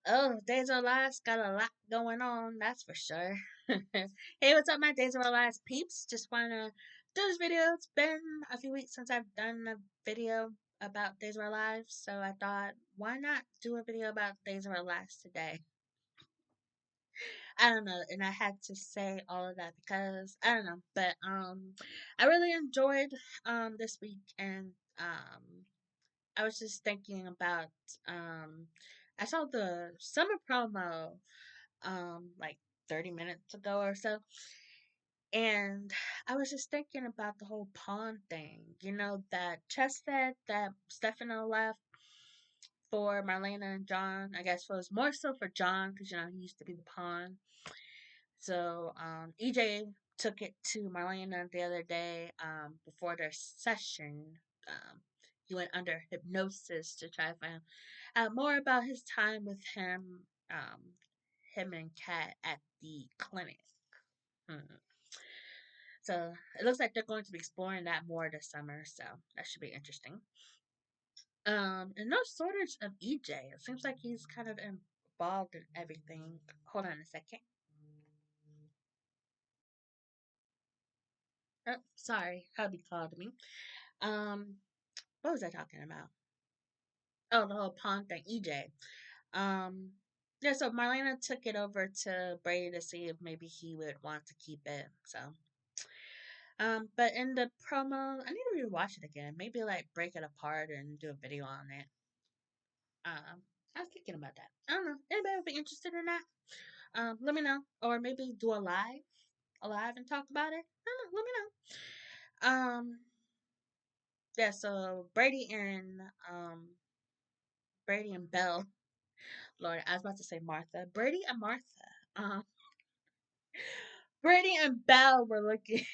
Oh, Days of Our Lives got a lot going on, that's for sure. Hey, what's up, my Days of Our Lives peeps? Just wanna do this video. It's been a few weeks since I've done a video about Days of Our Lives, so I thought, why not do a video about Days of Our Lives today? I don't know, and I had to say all of that because I don't know, but I really enjoyed this week, and I was just thinking about um I saw the summer promo like 30 minutes ago or so, and I was just thinking about the whole pawn thing. You know, that chess set that Stefano left for Marlena and John. I guess it was more so for John because he used to be the pawn. So EJ took it to Marlena the other day before their session. Um, he went under hypnosis to try to find more about his time with him and Kat at the clinic. Hmm. So it looks like they're going to be exploring that more this summer. So that should be interesting. And no shortage of EJ. It seems like he's kind of involved in everything. Hold on a second. Oh, sorry, hubby called me. Um, what was I talking about? Oh, the whole pawn thing, EJ. Um, yeah, so Marlena took it over to Brady to see if maybe he would want to keep it. So, but in the promo, I need to rewatch it again. Maybe like break it apart and do a video on it. I was thinking about that. I don't know. Anybody would be interested in that? Let me know, or maybe do a live and talk about it. I don't know. Let me know. Yeah. So Brady and Belle. Lord, I was about to say Martha. Brady and Martha. Um, Brady and Belle were looking.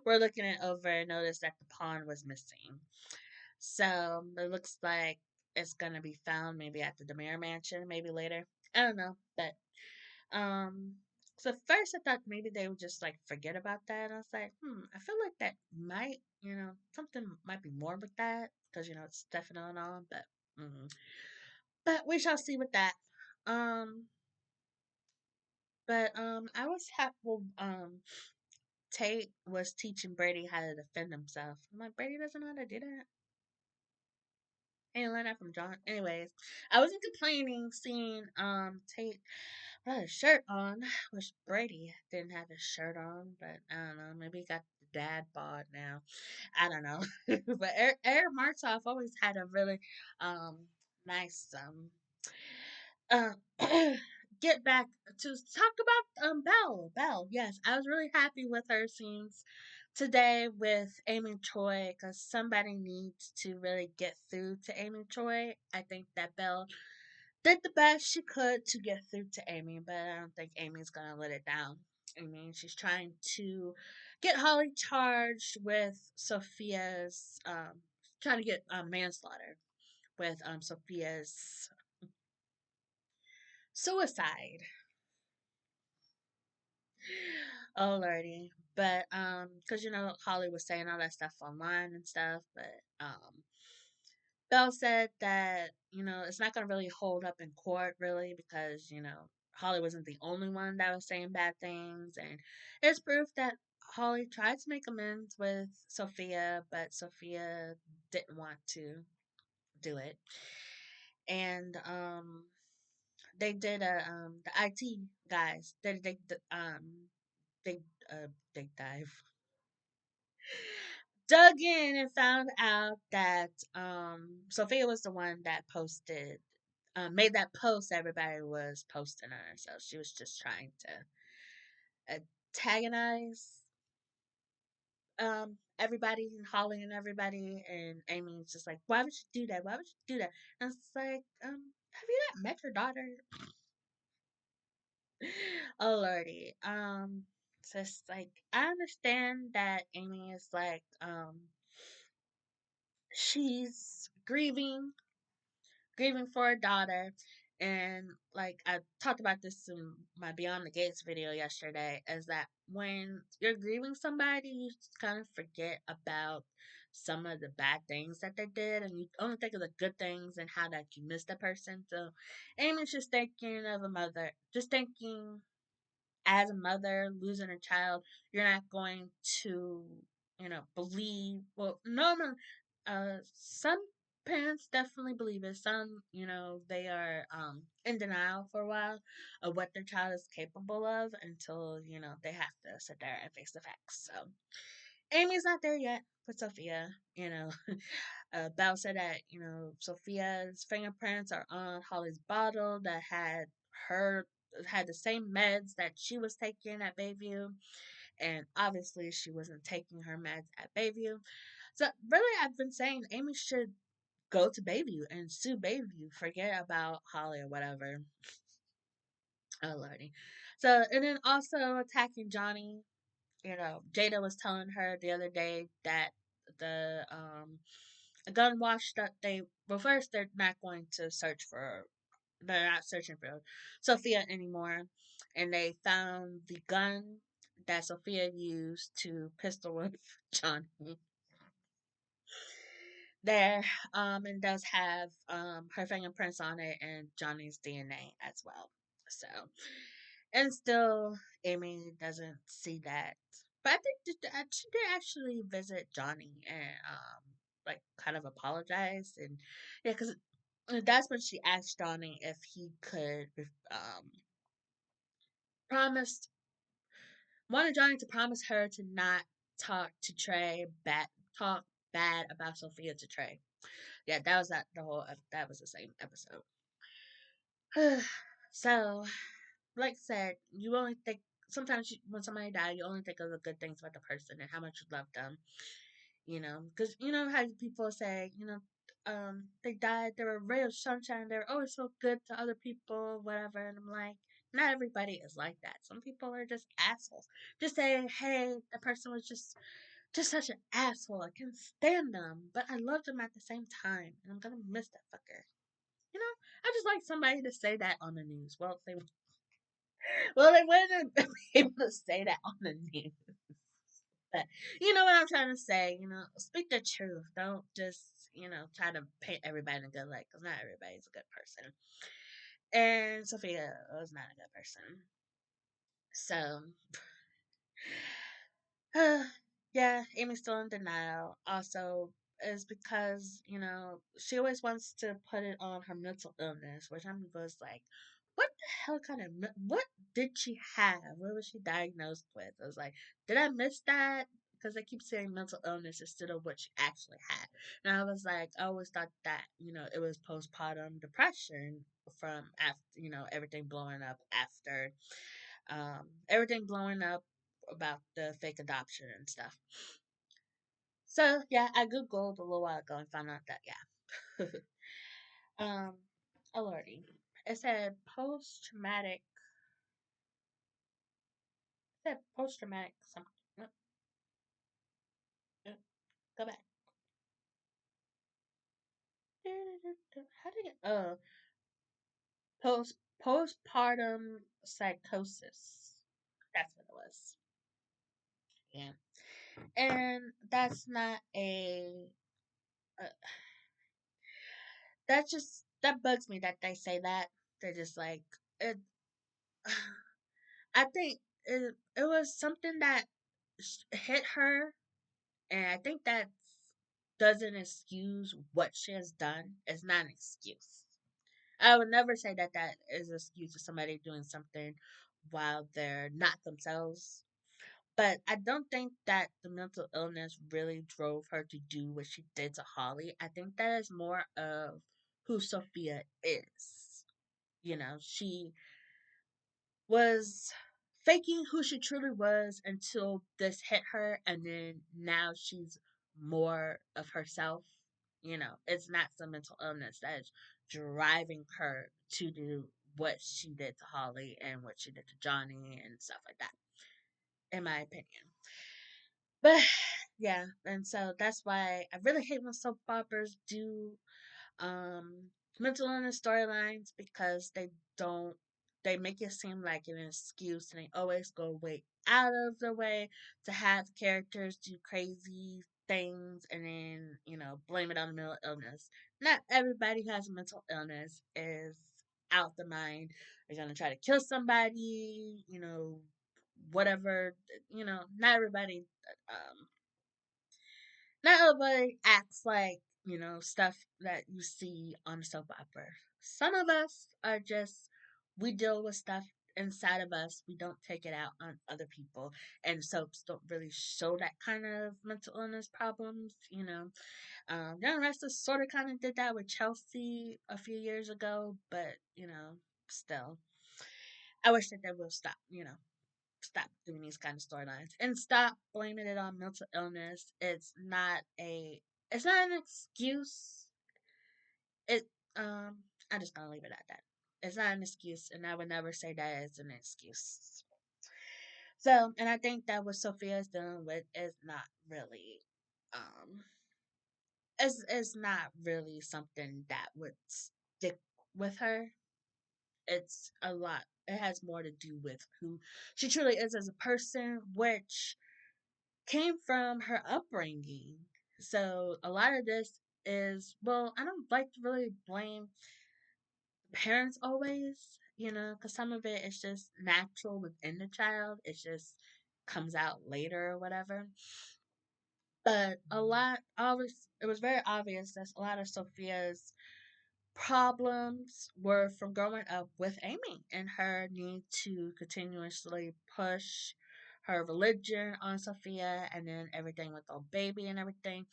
We're looking it over and noticed that the pawn was missing. So it looks like it's gonna be found maybe at the Demare Mansion, maybe later. I don't know, but um. So first I thought maybe they would just like forget about that. And I was like, I feel like that might, something might be more with that because it's Stefano and all. But we shall see with that. Um, but I was happy. Well, Tate was teaching Brady how to defend himself. I'm like, Brady doesn't know how to do that. And learn that from John. Anyways, I wasn't complaining seeing Tate had a shirt on, which Brady didn't have his shirt on, but I don't know, maybe he got the dad bod now. I don't know. But Eric Martov always had a really um nice uh get back to talk about Belle. Yes, I was really happy with her scenes today with Amy Choi because somebody needs to really get through to Amy Choi. I think that Belle did the best she could to get through to Amy, but I don't think Amy's gonna let it down. I mean, she's trying to get Holly charged with Sophia's trying to get manslaughter with Sophia's suicide. Oh lordy. But because Holly was saying all that stuff online and stuff, but Belle said that it's not gonna really hold up in court really because Holly wasn't the only one that was saying bad things, and it's proof that Holly tried to make amends with Sophia, but Sophia didn't want to do it, and they did a the IT guys they they dive dug in and found out that Sophia was the one that posted made that post everybody was posting her. So she was just trying to antagonize everybody and Holly and everybody, and Amy's just like, why would you do that? Why would you do that? And it's like, have you not met your daughter? Oh lordy. So it's like I understand that Amy is like she's grieving for her daughter. And like I talked about this in my Beyond the Gates video yesterday, is that when you're grieving somebody, you just kind of forget about some of the bad things that they did, and you only think of the good things and how that you miss the person. So Amy's just thinking of a mother, just thinking as a mother losing a child, you're not going to, believe. Well, no, no. Some parents definitely believe it. Some, they are in denial for a while of what their child is capable of until they have to sit there and face the facts. So Amy's not there yet with Sophia. Belle said that Sophia's fingerprints are on Holly's bottle that her had the same meds that she was taking at Bayview, and obviously she wasn't taking her meds at Bayview. So really, I've been saying Amy should go to Bayview and sue Bayview. Forget about Holly or whatever. Oh lordy. So and then also attacking Johnny. Jada was telling her the other day that the gun wash that they well first they're not searching for Sophia anymore, and they found the gun that Sophia used to pistol whip Johnny there, and does have her fingerprints on it and Johnny's DNA as well. So, and still, Amy doesn't see that. But I think she did actually visit Johnny and like kind of apologize, and yeah, because that's when she asked Johnny if he could promised wanted Johnny to promise her to not talk to Trey talk bad about Sophia to Trey. Yeah, that was the whole that was the same episode. So, like I said, you only think sometimes when somebody dies, you only think of the good things about the person and how much you love them. Because you know how people say, they died, they were a ray of sunshine, they were always so good to other people, whatever. And I'm like, not everybody is like that. Some people are just assholes. Just saying, hey, the person was just such an asshole. I can't stand them, but I loved them at the same time, and I'm gonna miss that fucker. You know, I just like somebody to say that on the news. They wouldn't be able to say that on the news. But you know what I'm trying to say. Speak the truth. Don't just try to paint everybody in a good light because not everybody's a good person. And Sophia was not a good person. So yeah, Amy's still in denial. Also, is because she always wants to put it on her mental illness, which I was like, what the hell kind of what did she have? What was she diagnosed with? I was like, did I miss that? Because they keep saying mental illness instead of what she actually had, and I was like, I always thought that it was postpartum depression from after everything blowing up after everything blowing up about the fake adoption and stuff. So yeah, I googled a little while ago and found out that yeah, um, oh lordy, it said post traumatic something. Uh, Go back. How did it? Postpartum psychosis. That's what it was. Yeah, and that's not a. Uh, that bugs me that they say that. They're just like it. I think it was something that hit her, and I think that doesn't excuse what she has done. It's not an excuse. I would never say that that is an excuse for somebody doing something while they're not themselves. But I don't think that the mental illness really drove her to do what she did to Holly. I think that is more of who Sophia is. She was faking who she truly was until this hit her, and then now she's more of herself. It's not some mental illness that is driving her to do what she did to Holly and what she did to Johnny and stuff like that, in my opinion. But yeah, and so that's why I really hate when soap operas do um mental illness storylines because don't they make it seem like an excuse, and they always go way out of the way to have characters do crazy things and then, blame it on the mental illness. Not everybody who has a mental illness is out the mind. They're going to try to kill somebody, whatever. Not everybody, um, not everybody acts like, stuff that you see on a soap opera. Some of us are just, we deal with stuff inside of us. We don't take it out on other people. And soaps don't really show that kind of mental illness problems, Young Restless sort of kind of did that with Chelsea a few years ago, but, still. I wish that they will stop, stop doing these kind of storylines and stop blaming it on mental illness. It's not an excuse. It I just gonna leave it at that. It's not an excuse, and I would never say that is an excuse. So, and I think that what Sophia is dealing with is not really, um, is not really something that would stick with her. It's a lot. It has more to do with who she truly is as a person, which came from her upbringing. So a lot of this is, well, I don't like to really blame parents always, because some of it is just natural within the child. It just comes out later or whatever. But it was very obvious that a lot of Sophia's problems were from growing up with Amy and her need to continuously push her religion on Sophia and then everything with the baby and everything.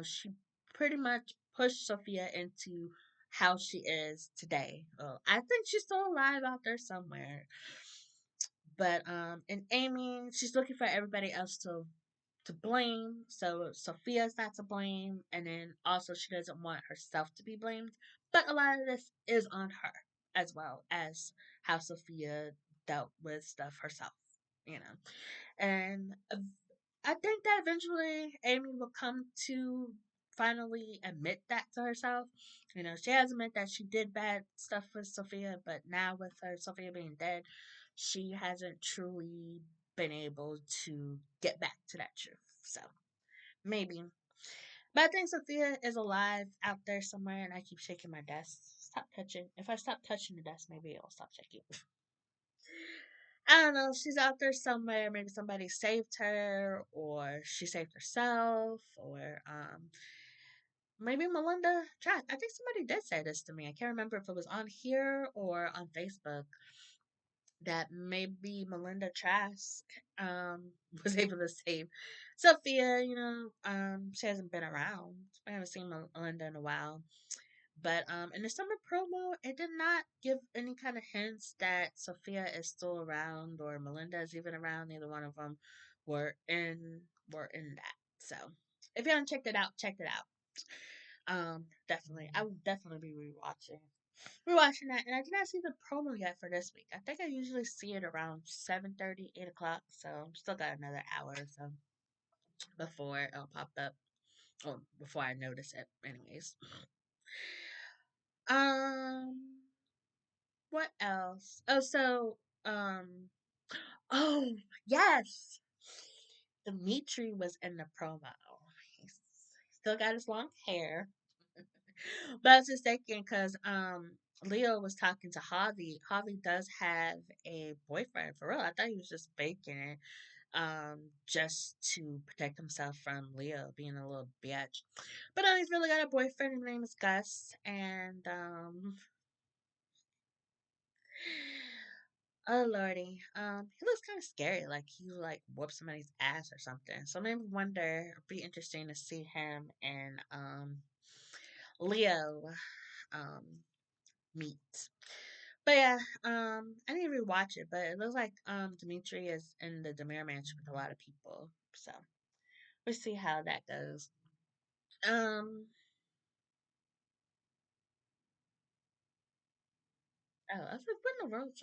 She pretty much pushed Sophia into how she is today. Well, I think she's still alive out there somewhere. But and Amy, she's looking for everybody else to blame. So Sophia's not to blame, and then also she doesn't want herself to be blamed. But a lot of this is on her as well as how Sophia dealt with stuff herself, you know. And I think that eventually Amy will come to finally admit that to herself. She has admitted that she did bad stuff with Sophia, but now with her Sophia being dead, she hasn't truly been able to get back to that truth. So maybe. But I think Sophia is alive out there somewhere, and I keep shaking my desk. Stop touching. If I stop touching the desk, maybe it'll stop shaking. I don't know. She's out there somewhere. Maybe somebody saved her, or she saved herself, or maybe Melinda tried. I think somebody did say this to me. I can't remember if it was on here or on Facebook that maybe Melinda Trask was able to save Sophia. She hasn't been around. I haven't seen Melinda in a while. But in the summer promo, it did not give any kind of hints that Sophia is still around or Melinda is even around. Neither one of them were in that. So if you haven't checked it out, check it out. Definitely, I will definitely be rewatching that. And I did not see the promo yet for this week. I think I usually see it around 7:30, 8 o'clock. So still got another hour or so before it'll pop up. Or before I notice it, anyways. Um, what else? Um, oh, yes. Dimitri was in the promo. He's still got his long hair. But I was just thinking because Leo was talking to Javi. Javi does have a boyfriend for real. I thought he was just faking it, just to protect himself from Leo being a little bitch. But he's really got a boyfriend. His name is Gus, and oh lordy, he looks kind of scary. Like he like whoop somebody's ass or something. So maybe wonder. It'd be interesting to see him and Leo um meet. But yeah, I need to rewatch it. But it looks like Dimitri is in the Demir Mansion with a lot of people. So we'll see how that goes. Um, oh, I was like, what in the world?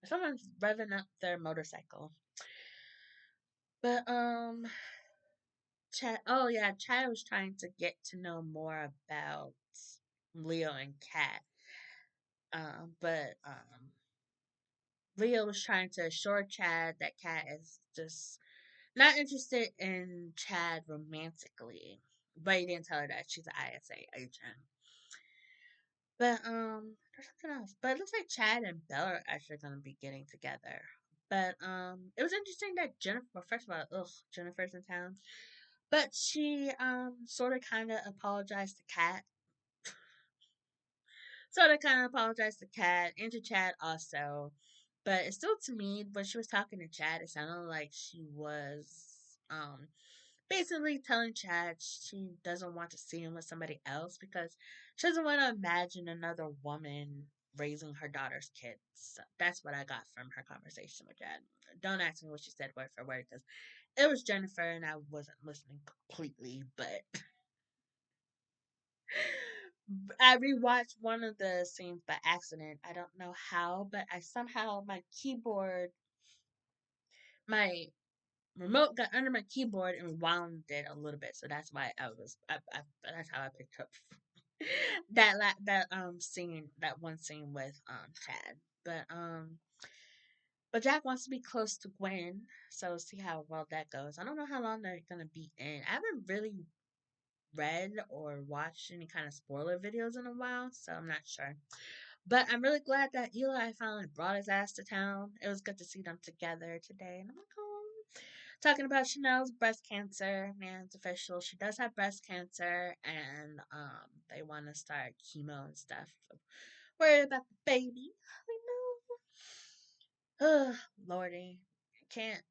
Someone's revving up their motorcycle. But Chad. Oh yeah, Chad was trying to get to know more about Leo and Kat. But Leo was trying to assure Chad that Kat is just not interested in Chad romantically, but he didn't tell her that she's an ISA agent. But there's something else. But it looks like Chad and Bella are actually gonna be getting together. But it was interesting that Jennifer. Well, first of all, ugh, Jennifer's in town. But she sort of kind of apologized to Kat. Sort of kind of apologized to Kat and to Chad also. But it's still to me when she was talking to Chad, it sounded like she was basically telling Chad she doesn't want to see him with somebody else because she doesn't want to imagine another woman raising her daughter's kids. So that's what I got from her conversation with Chad. Don't ask me what she said word for word because it was Jennifer and I wasn't listening completely, but I rewatched one of the scenes by accident. I don't know how, but I somehow my remote got under my keyboard and wound it a little bit. So that's why that's how I picked up that scene, that one scene with Chad. But but Jack wants to be close to Gwen, so see how well that goes. I don't know how long they're gonna be in. I haven't really read or watched any kind of spoiler videos in a while, so I'm not sure. But I'm really glad that Eli finally brought his ass to town. It was good to see them together today. And I'm like, oh. Talking about Chanel's breast cancer. Man, it's official. She does have breast cancer, and they want to start chemo and stuff. So worried about the baby. I know. Ugh, Lordy. Can't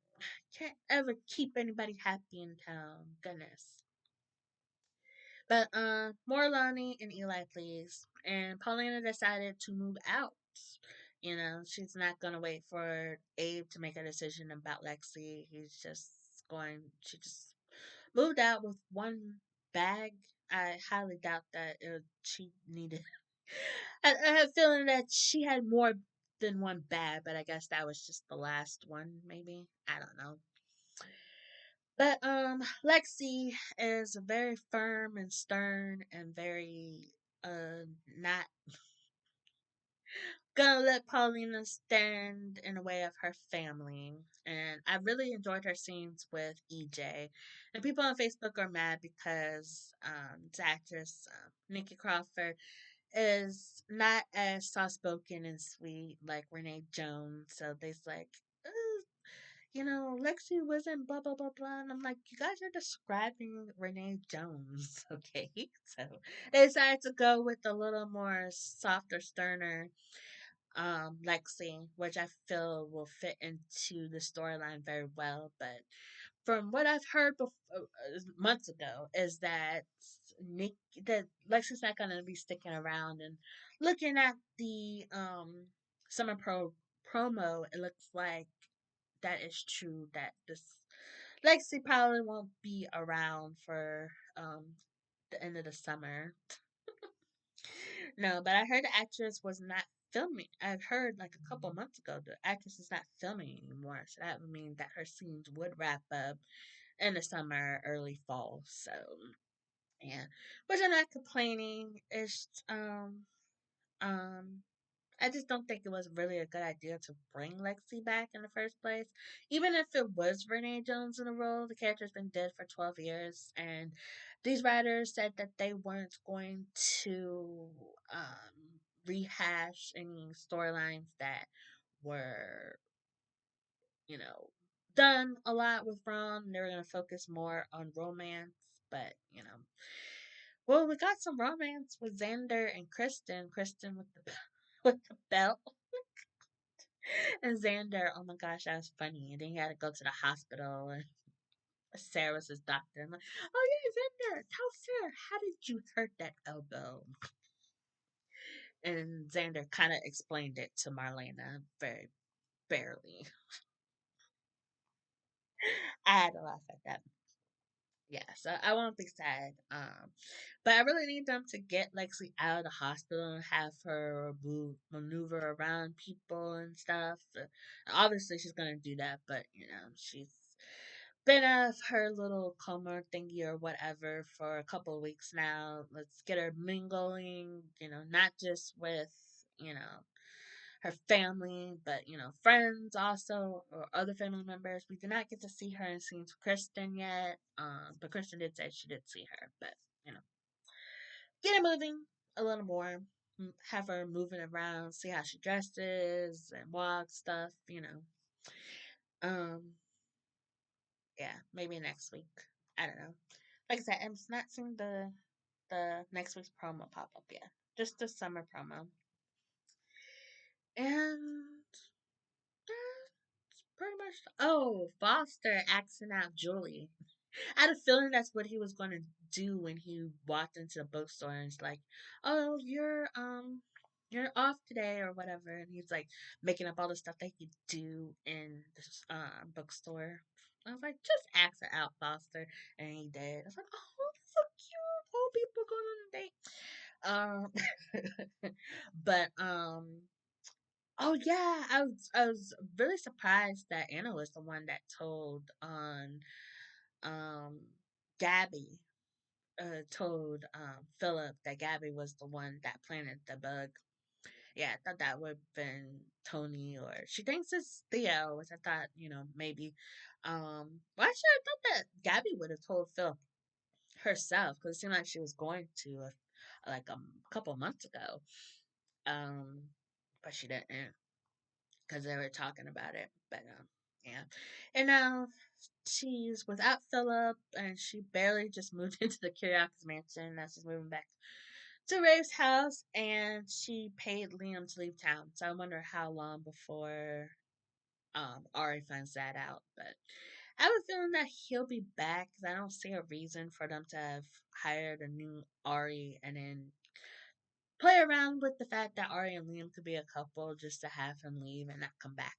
can't ever keep anybody happy in town. Goodness. But more Lonnie and Eli, please. And Paulina decided to move out. You know, she's not gonna wait for Abe to make a decision about Lexi. She just moved out with one bag. I highly doubt that she needed. I have a feeling that she had more than one bag, but I guess that was just the last one, maybe. I don't know. But Lexi is very firm and stern and very not gonna let Paulina stand in the way of her family. And I really enjoyed her scenes with EJ. And people on Facebook are mad because the actress Nikki Crawford is not as soft spoken and sweet like Renee Jones. So they's like, Lexi wasn't blah blah blah blah. And I'm like, you guys are describing Renee Jones, okay? So they decided to go with a little more softer, sterner Lexi, which I feel will fit into the storyline very well. But from what I've heard months ago, is that Nick that Lexi's not gonna be sticking around. And looking at the summer promo, it looks like that is true. That this Lexi probably won't be around for the end of the summer. No, but I heard the actress was not filming. I've heard like a couple months ago the actress is not filming anymore, so that would mean that her scenes would wrap up in the summer, early fall. So yeah, which I'm not complaining. It's um I just don't think it was really a good idea to bring Lexi back in the first place. Even if it was Renee Jones in the role, the character's been dead for 12 years, and these writers said that they weren't going to rehash any storylines that were, you know, done a lot with Ron. They were going to focus more on romance, but, well, we got some romance with Xander and Kristen. Kristen with the with the belt. And Xander, oh my gosh, that was funny. And then he had to go to the hospital, and Sarah was his doctor. I'm like, oh yeah, Xander, tell Sarah, how did you hurt that elbow? And Xander kind of explained it to Marlena very barely. I had to laugh at that. Yeah, so I won't be sad. But I really need them to get Lexi out of the hospital and have her maneuver around people and stuff. Obviously, she's gonna do that, but she's been out of her little coma thingy or whatever for a couple of weeks now. Let's get her mingling, not just with, her family, but friends also or other family members. We did not get to see her in scenes with Kristen yet. But Kristen did say she did see her, but you know, get it moving a little more. Have her moving around, see how she dresses and walks, stuff. Um, yeah, maybe next week. I don't know. Like I said, I'm just not seeing the next week's promo pop up yet. Just the summer promo. And that's pretty much. Oh, Foster axing out Julie. I had a feeling that's what he was going to do when he walked into the bookstore and it's like, "Oh, you're off today or whatever," and he's like making up all the stuff that he could do in this bookstore. I was like, "Just ask her out, Foster," and he did. I was like, "Oh, that's so cute! All people going on a date." But oh yeah, I was really surprised that Anna was the one that told on um Gabby told Philip that Gabby was the one that planted the bug. Yeah, I thought that would have been Tony, or she thinks it's Theo, which I thought, maybe. Well, actually, I thought that Gabby would have told Phil herself because it seemed like she was going to, like a couple months ago. Um, but she didn't because they were talking about it. But yeah, and now she's without Philip, and she barely just moved into the Kiriakis mansion. Now she's moving back to Ray's house, and she paid Liam to leave town. So I wonder how long before Ari finds that out. But I have a feeling that he'll be back because I don't see a reason for them to have hired a new Ari and then play around with the fact that Ari and Liam could be a couple just to have him leave and not come back.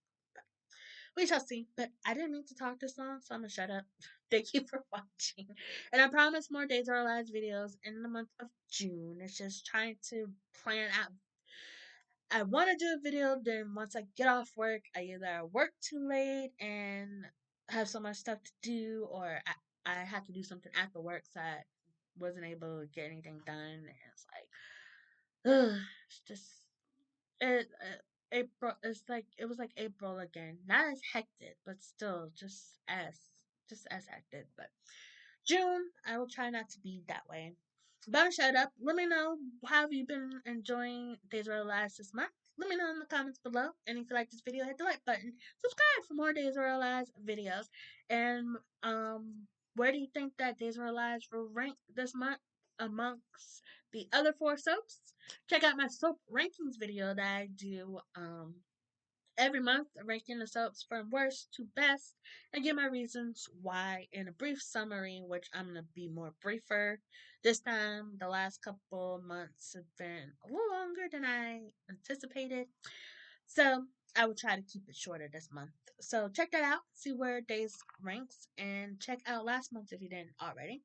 We shall see. But I didn't mean to talk this long, so I'm gonna shut up. Thank you for watching. And I promise more Days of Our Lives videos in the month of June. It's just trying to plan out. I want to do a video, then once I get off work, I either work too late and have so much stuff to do, or I have to do something after work, so I wasn't able to get anything done. And it's like, ugh, it's just April. It's like it was like April again. Not as hectic, but still just as hectic. But June, I will try not to be that way. But shut up. Let me know how have you been enjoying Days of Our Lives this month. Let me know in the comments below. And if you like this video, hit the like button. Subscribe for more Days of Our Lives videos. And where do you think that Days of Our Lives will rank this month amongst the other four soaps? Check out my soap rankings video that I do every month, ranking the soaps from worst to best, and give my reasons why in a brief summary, which I'm gonna be more briefer this time. The last couple months have been a little longer than I anticipated, so I will try to keep it shorter this month. So check that out, see where Days ranks, and check out last month if you didn't already.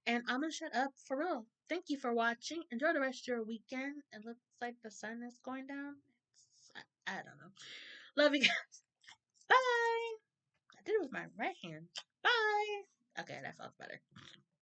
And I'm gonna shut up for real. Thank you for watching. Enjoy the rest of your weekend. It looks like the sun is going down. I don't know. Love you guys. Bye. I did it with my right hand. Bye. Okay, that felt better.